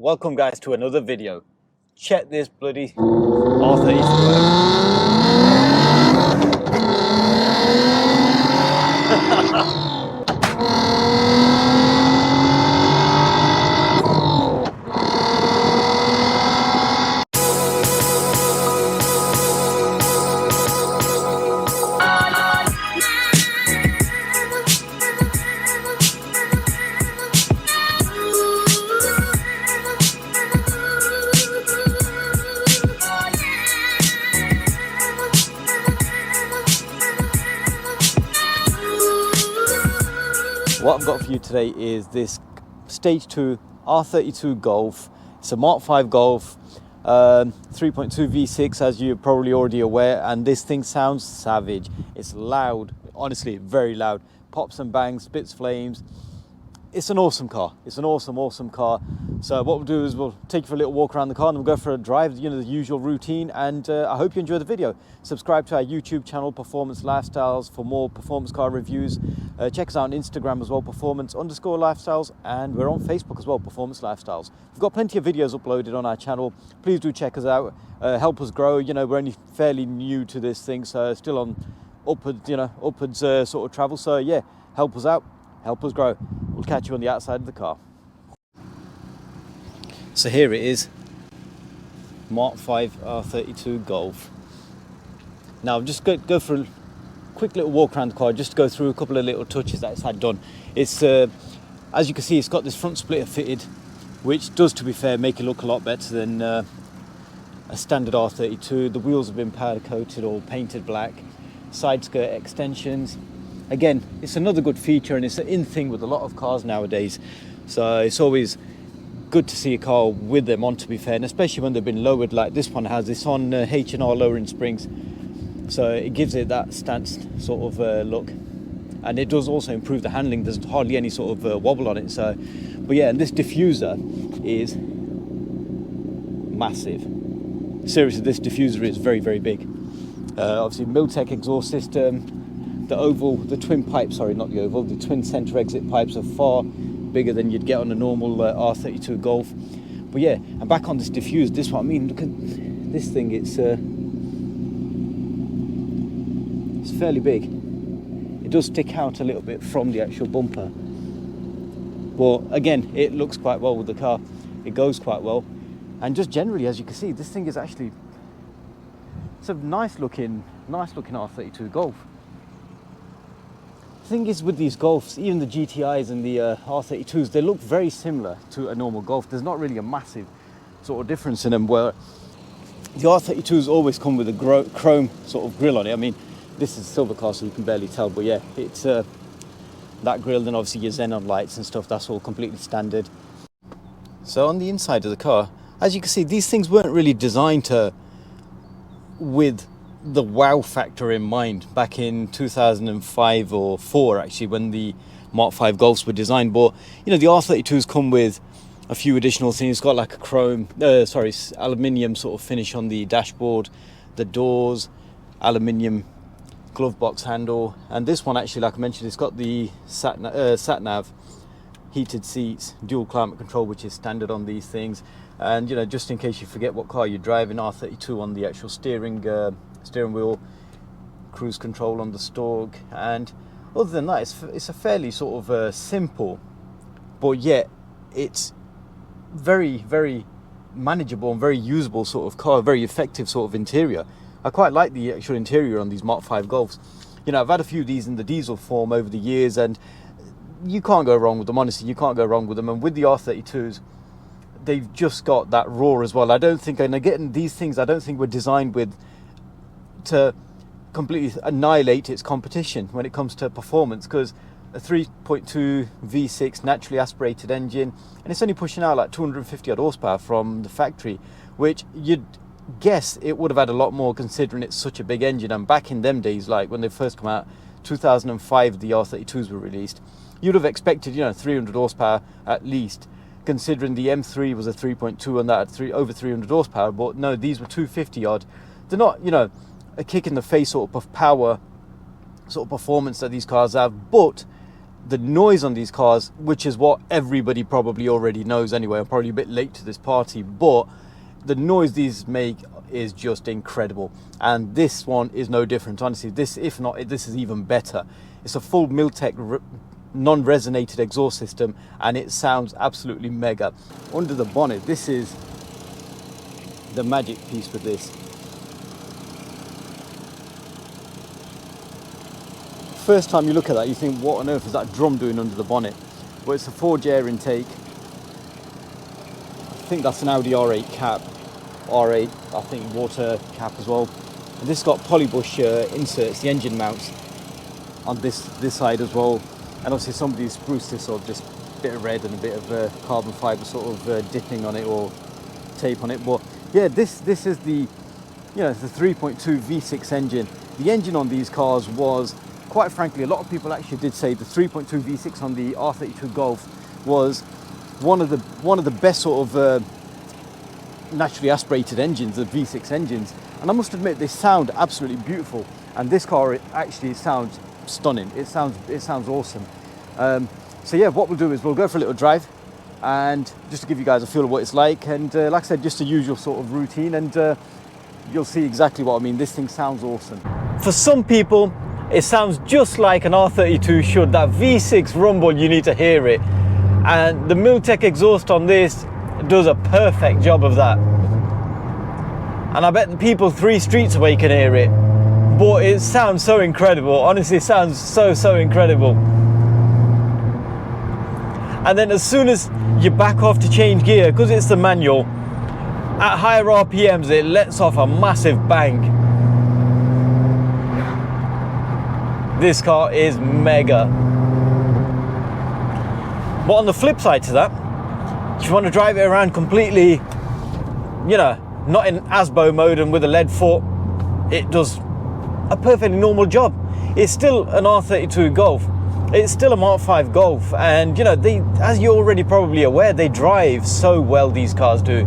Welcome guys to another video. Check this bloody R32. What I've got for you today is this Stage 2 R32 Golf. It's a Mark 5 Golf, 3.2 V6 as you're probably already aware, and this thing sounds savage. It's loud, honestly, very loud. Pops and bangs, spits flames. It's an awesome car. It's an awesome car. So what we'll do is we'll take you for a little walk around the car and we'll go for a drive, you know, the usual routine. And I hope you enjoy the video. Subscribe to our YouTube channel, Performance Lifestyles, for more performance car reviews. Check us out on Instagram as well, performance_lifestyles. And we're on Facebook as well, Performance Lifestyles. We've got plenty of videos uploaded on our channel. Please do check us out. Help us grow. You know, we're only fairly new to this thing, so still on upwards sort of travel. So yeah, help us out. Help us grow. We'll catch you on the outside of the car. So here it is, Mark 5 R32 Golf. Now I'm just going to go for a quick little walk around the car, just to go through a couple of little touches that it's had done. It's, as you can see, it's got this front splitter fitted, which does, to be fair, make it look a lot better than a standard R32. The wheels have been powder coated or painted black. Side skirt extensions. Again, it's another good feature, and it's an in thing with a lot of cars nowadays. So it's always good to see a car with them on, to be fair, and especially when they've been lowered like this one has. It's on H&R lowering springs, so it gives it that stance sort of look, and it does also improve the handling. There's hardly any sort of wobble on it. So, but yeah, and this diffuser is massive. Seriously, this diffuser is very big. Obviously, Miltech exhaust system. The twin center exit pipes are far bigger than you'd get on a normal R32 Golf. But yeah, and back on this diffuser, this one, I mean, look at this thing. It's fairly big. It does stick out a little bit from the actual bumper, but again, it looks quite well with the car. It goes quite well, and just generally, as you can see, this thing is actually, it's a nice looking R32 Golf. The thing is with these Golfs, even the GTIs and the R32s, they look very similar to a normal Golf. There's not really a massive sort of difference in them, where the R32s always come with a chrome sort of grille on it. I mean, this is a silver car, so you can barely tell, but yeah, it's that grille, then obviously your xenon lights and stuff, that's all completely standard. So on the inside of the car, as you can see, these things weren't really designed with the wow factor in mind back in 2005 or 4, actually, when the Mark 5 Golfs were designed. But you know, the R32s come with a few additional things. It's got like a aluminium sort of finish on the dashboard, the doors, aluminium glove box handle, and this one, actually, like I mentioned, it's got the sat nav, heated seats, dual climate control, which is standard on these things. And you know, just in case you forget what car you're driving, R32 on the actual steering wheel, cruise control on the stalk. And other than that, it's a fairly sort of simple, but yet it's very manageable and very usable sort of car, very effective sort of interior. I quite like the actual interior on these Mark 5 Golfs. You know, I've had a few of these in the diesel form over the years, and you can't go wrong with them, honestly. You can't go wrong with them. And with the R32s, they've just got that roar as well. I don't think, and again, these things I don't think were designed to completely annihilate its competition when it comes to performance, because a 3.2 V6 naturally aspirated engine, and it's only pushing out like 250 odd horsepower from the factory, which you'd guess it would have had a lot more considering it's such a big engine. And back in them days, like when they first come out, 2005, the R32s were released, you'd have expected, you know, 300 horsepower at least, considering the M3 was a 3.2 and that had over 300 horsepower. But no, these were 250 odd. They're not, you know, a kick in the face sort of power, sort of performance that these cars have, but the noise on these cars, which is what everybody probably already knows anyway. I'm probably a bit late to this party, but the noise these make is just incredible. And this one is no different. Honestly, this, if not, this is even better. It's a full Miltech non-resonated exhaust system, and it sounds absolutely mega. Under the bonnet, this is the magic piece with this. First time you look at that, you think, what on earth is that drum doing under the bonnet? Well, it's a forged air intake. I think that's an Audi R8 cap. R8, I think water cap as well. And this got polybush inserts, the engine mounts, on this side as well. And obviously somebody spruced this up, just a bit of red and a bit of carbon fibre sort of dipping on it, or tape on it. But yeah, this is the, you know, it's the 3.2 V6 engine. The engine on these cars was, quite frankly, a lot of people actually did say the 3.2 V6 on the R32 Golf was one of the best sort of naturally aspirated engines, the V6 engines. And I must admit, they sound absolutely beautiful. And this car, it actually sounds stunning. It sounds awesome. So yeah, what we'll do is we'll go for a little drive, and just to give you guys a feel of what it's like. And like I said, just the usual sort of routine, and you'll see exactly what I mean. This thing sounds awesome. For some people, it sounds just like an R32 should. That V6 rumble, you need to hear it. And the Miltech exhaust on this does a perfect job of that. And I bet the people 3 streets away can hear it. But it sounds so incredible. Honestly, it sounds so incredible. And then as soon as you back off to change gear, because it's the manual, at higher RPMs it lets off a massive bang. This car is mega. But on the flip side to that, if you want to drive it around completely, you know, not in ASBO mode and with a lead foot, it does a perfectly normal job. It's still an R32 Golf. It's still a Mark 5 Golf, and you know, they, as you're already probably aware, they drive so well, these cars do.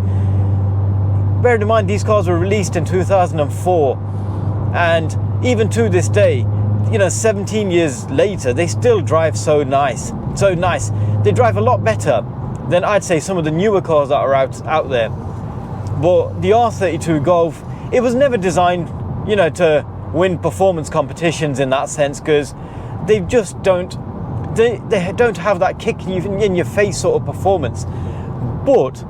Bear in mind, these cars were released in 2004, and even to this day, you know, 17 years later, they still drive so nice. They drive a lot better than, I'd say, some of the newer cars that are out there. But the R32 Golf, it was never designed, you know, to win performance competitions in that sense, because they just don't have that kick in your face sort of performance. But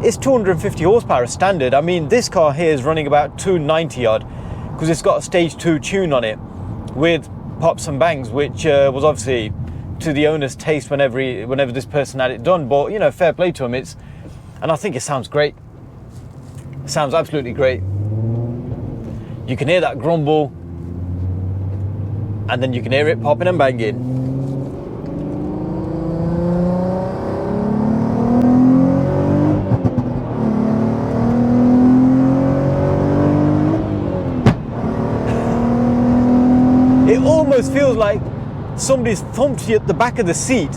it's 250 horsepower standard. I mean, this car here is running about 290 odd, because it's got a stage 2 tune on it with pops and bangs, which was obviously to the owner's taste whenever this person had it done. But you know, fair play to him. And I think it sounds great. It sounds absolutely great. You can hear that grumble, and then you can hear it popping and banging. It almost feels like somebody's thumped you at the back of the seat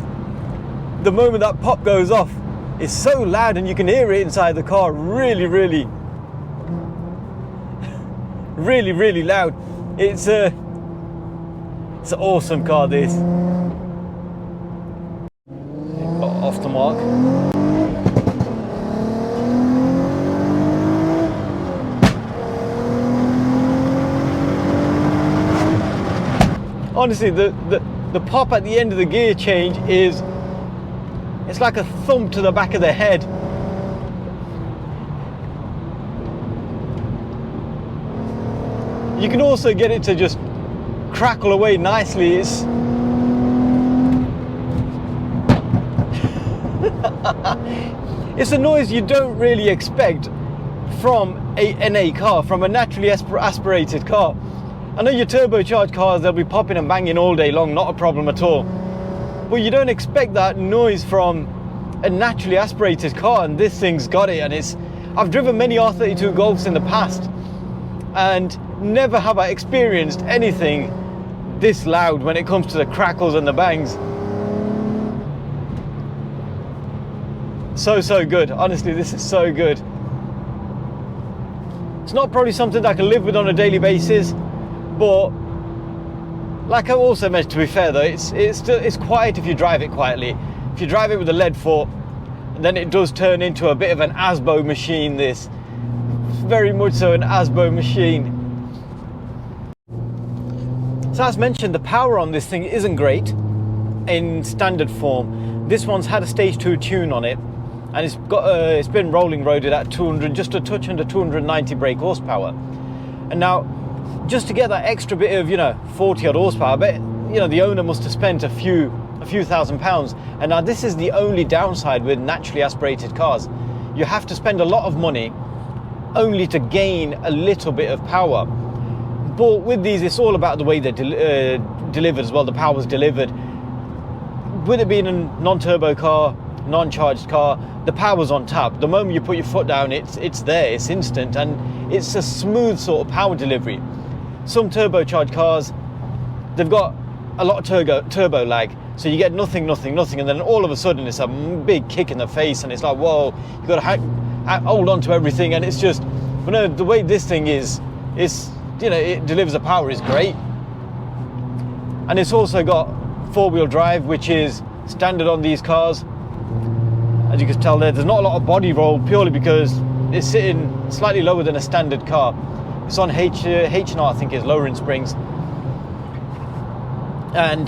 the moment that pop goes off. It's so loud, and you can hear it inside the car really loud. It's an awesome car, this. Got off the mark. Honestly, the pop at the end of the gear change it's like a thump to the back of the head. You can also get it to just crackle away nicely. It's a noise you don't really expect from a NA car, from a naturally aspirated car. I know your turbocharged cars, they'll be popping and banging all day long, not a problem at all. But you don't expect that noise from a naturally aspirated car, and this thing's got it. And I've driven many R32 Golfs in the past, and never have I experienced anything this loud when it comes to the crackles and the bangs. So good. Honestly, this is so good. It's not probably something that I can live with on a daily basis, but Like I also mentioned, to be fair though, it's quiet if you drive it quietly. If you drive it with a lead foot, then it does turn into a bit of an ASBO machine. This, very much so an ASBO machine. So as mentioned, the power on this thing isn't great in standard form. This one's had a stage 2 tune on it, and it's been rolling roaded at 200, just a touch under 290 brake horsepower. And now, just to get that extra bit of 40 odd horsepower, I bet the owner must have spent a few £1,000. And now this is the only downside with naturally aspirated cars. You have to spend a lot of money only to gain a little bit of power. But with these, it's all about the way they're delivered as well. The power's delivered. With it being a non-turbo car, non-charged car, the power's on tap. The moment you put your foot down, it's there, it's instant, and it's a smooth sort of power delivery. Some turbocharged cars, they've got a lot of turbo lag, so you get nothing, and then all of a sudden it's a big kick in the face, and it's like, whoa, you've got to hold on to everything, and it's just, but no, the way this thing is it delivers the power is great. And it's also got 4-wheel drive, which is standard on these cars. As you can tell there's not a lot of body roll, purely because it's sitting slightly lower than a standard car. It's on H&R, I think, is lower in springs. And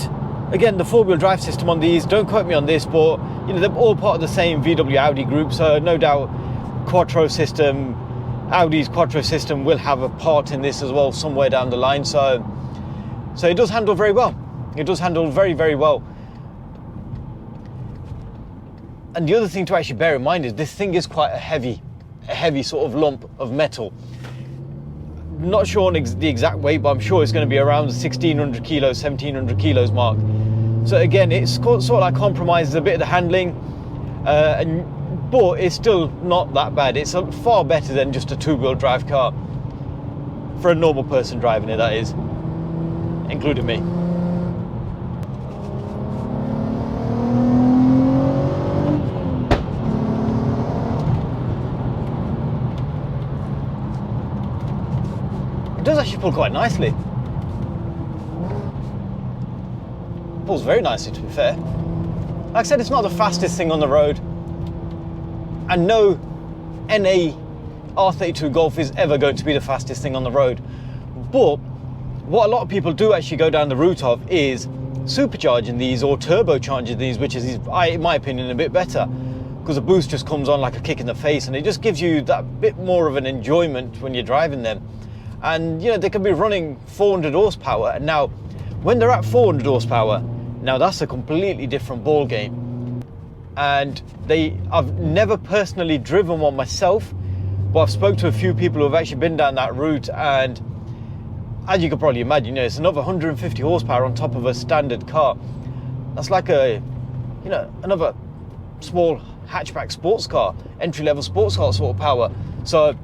again, the 4-wheel drive system on these, don't quote me on this, but they're all part of the same VW Audi group, so no doubt Audi's Quattro system will have a part in this as well somewhere down the line. So it does handle very well. It does handle very, very well. And the other thing to actually bear in mind is this thing is quite a heavy sort of lump of metal. Not sure on the exact weight, but I'm sure it's going to be around the 1600 kilos, 1700 kilos mark. So again, it's sort of like compromises a bit of the handling, but it's still not that bad. It's far better than just a 2-wheel drive car. For a normal person driving it, that is, including me. It does actually pull quite nicely. Pulls very nicely, to be fair. Like I said, it's not the fastest thing on the road, and no NA R32 Golf is ever going to be the fastest thing on the road. But what a lot of people do actually go down the route of is supercharging these or turbocharging these, which is, in my opinion, a bit better, because the boost just comes on like a kick in the face, and it just gives you that bit more of an enjoyment when you're driving them. And they can be running 400 horsepower, and now when they're at 400 horsepower, now that's a completely different ball game. And I've never personally driven one myself, but I've spoke to a few people who have actually been down that route, and as you can probably imagine, it's another 150 horsepower on top of a standard car. That's like another small hatchback sports car, entry-level sports car sort of power. So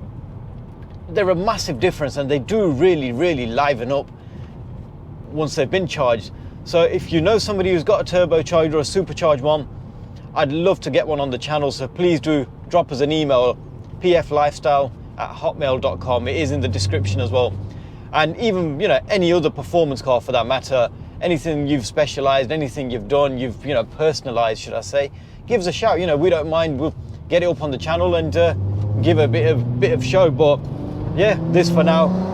they're a massive difference, and they do really, really liven up once they've been charged. So if you know somebody who's got a turbocharged or a supercharged one, I'd love to get one on the channel, so please do drop us an email, pflifestyle@hotmail.com. It is in the description as well. And even any other performance car for that matter, anything you've specialized, anything you've done, you've personalized, should I say, give us a shout. We don't mind. We'll get it up on the channel and give a bit of show. But yeah, this for now.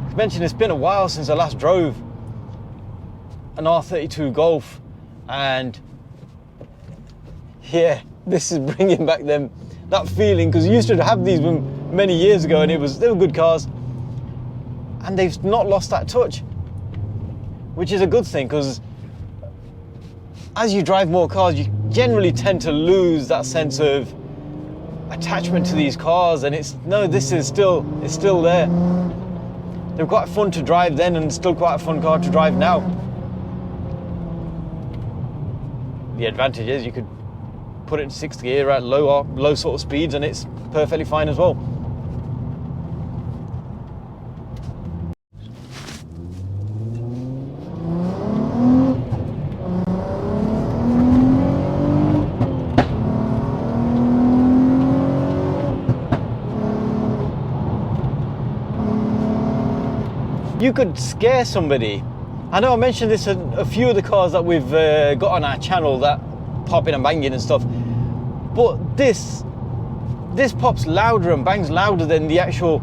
I mentioned it's been a while since I last drove an R32 Golf, and yeah, this is bringing back that feeling, because you used to have these many years ago, and they were good cars, and they've not lost that touch, which is a good thing, because as you drive more cars, you generally tend to lose that sense of attachment to these cars, and it's still there. They're quite fun to drive then, and still quite a fun car to drive now. The advantage is you could put it in 6th gear at low sort of speeds, and it's perfectly fine as well. you could scare somebody. I know I mentioned this in a few of the cars that we've got on our channel that pop in and bang in and stuff, but this pops louder and bangs louder than the actual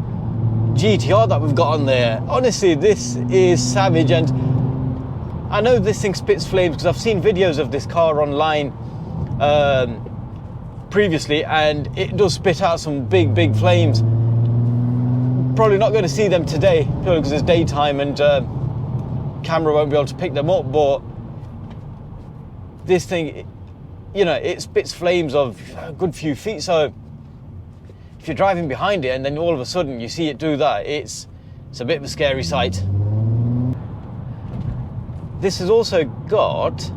GTR that we've got on there. Honestly, this is savage, and I know this thing spits flames because I've seen videos of this car online previously, and it does spit out some big flames. Probably not going to see them today purely because it's daytime and camera won't be able to pick them up, but this thing, you know, it spits flames of a good few feet. So if you're driving behind it and then all of a sudden you see it do that, it's a bit of a scary sight. This has also got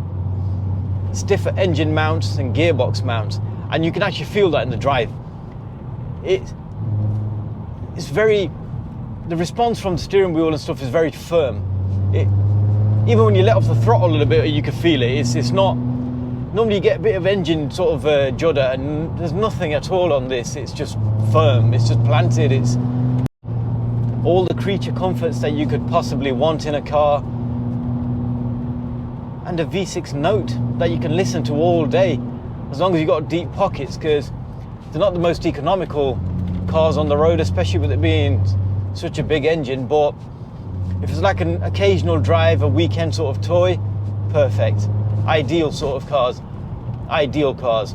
stiffer engine mounts and gearbox mounts, and you can actually feel that in the drive. It's very, the response from the steering wheel and stuff is very firm. Even when you let off the throttle a little bit, you can feel it. It's not, normally you get a bit of engine sort of judder, and there's nothing at all on this. It's just firm, it's just planted. It's all the creature comforts that you could possibly want in a car, and a V6 note that you can listen to all day, as long as you've got deep pockets, because they're not the most economical cars on the road, especially with it being such a big engine. But if it's like an occasional drive, a weekend sort of toy, perfect. Ideal sort of cars. Ideal cars.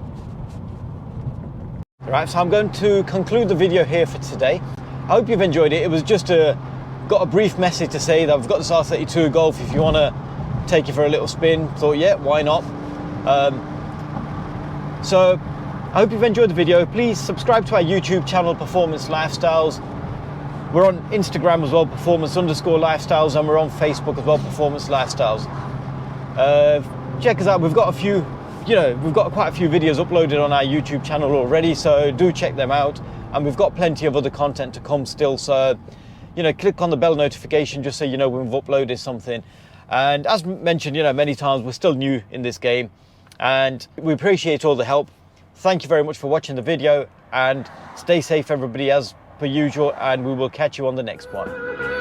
Right, so I'm going to conclude the video here for today. I hope you've enjoyed it. It was just got a brief message to say that I've got this R32 Golf. If you want to take it for a little spin, thought, yeah, why not? So I hope you've enjoyed the video. Please subscribe to our YouTube channel, Performance Lifestyles. We're on Instagram as well, performance_lifestyles, and we're on Facebook as well, Performance Lifestyles. Check us out. We've got a few, we've got quite a few videos uploaded on our YouTube channel already, so do check them out. And we've got plenty of other content to come still, so click on the bell notification just so you know when we've uploaded something. And as mentioned, many times, we're still new in this game, and we appreciate all the help. Thank you very much for watching the video, and stay safe everybody as per usual, and we will catch you on the next one.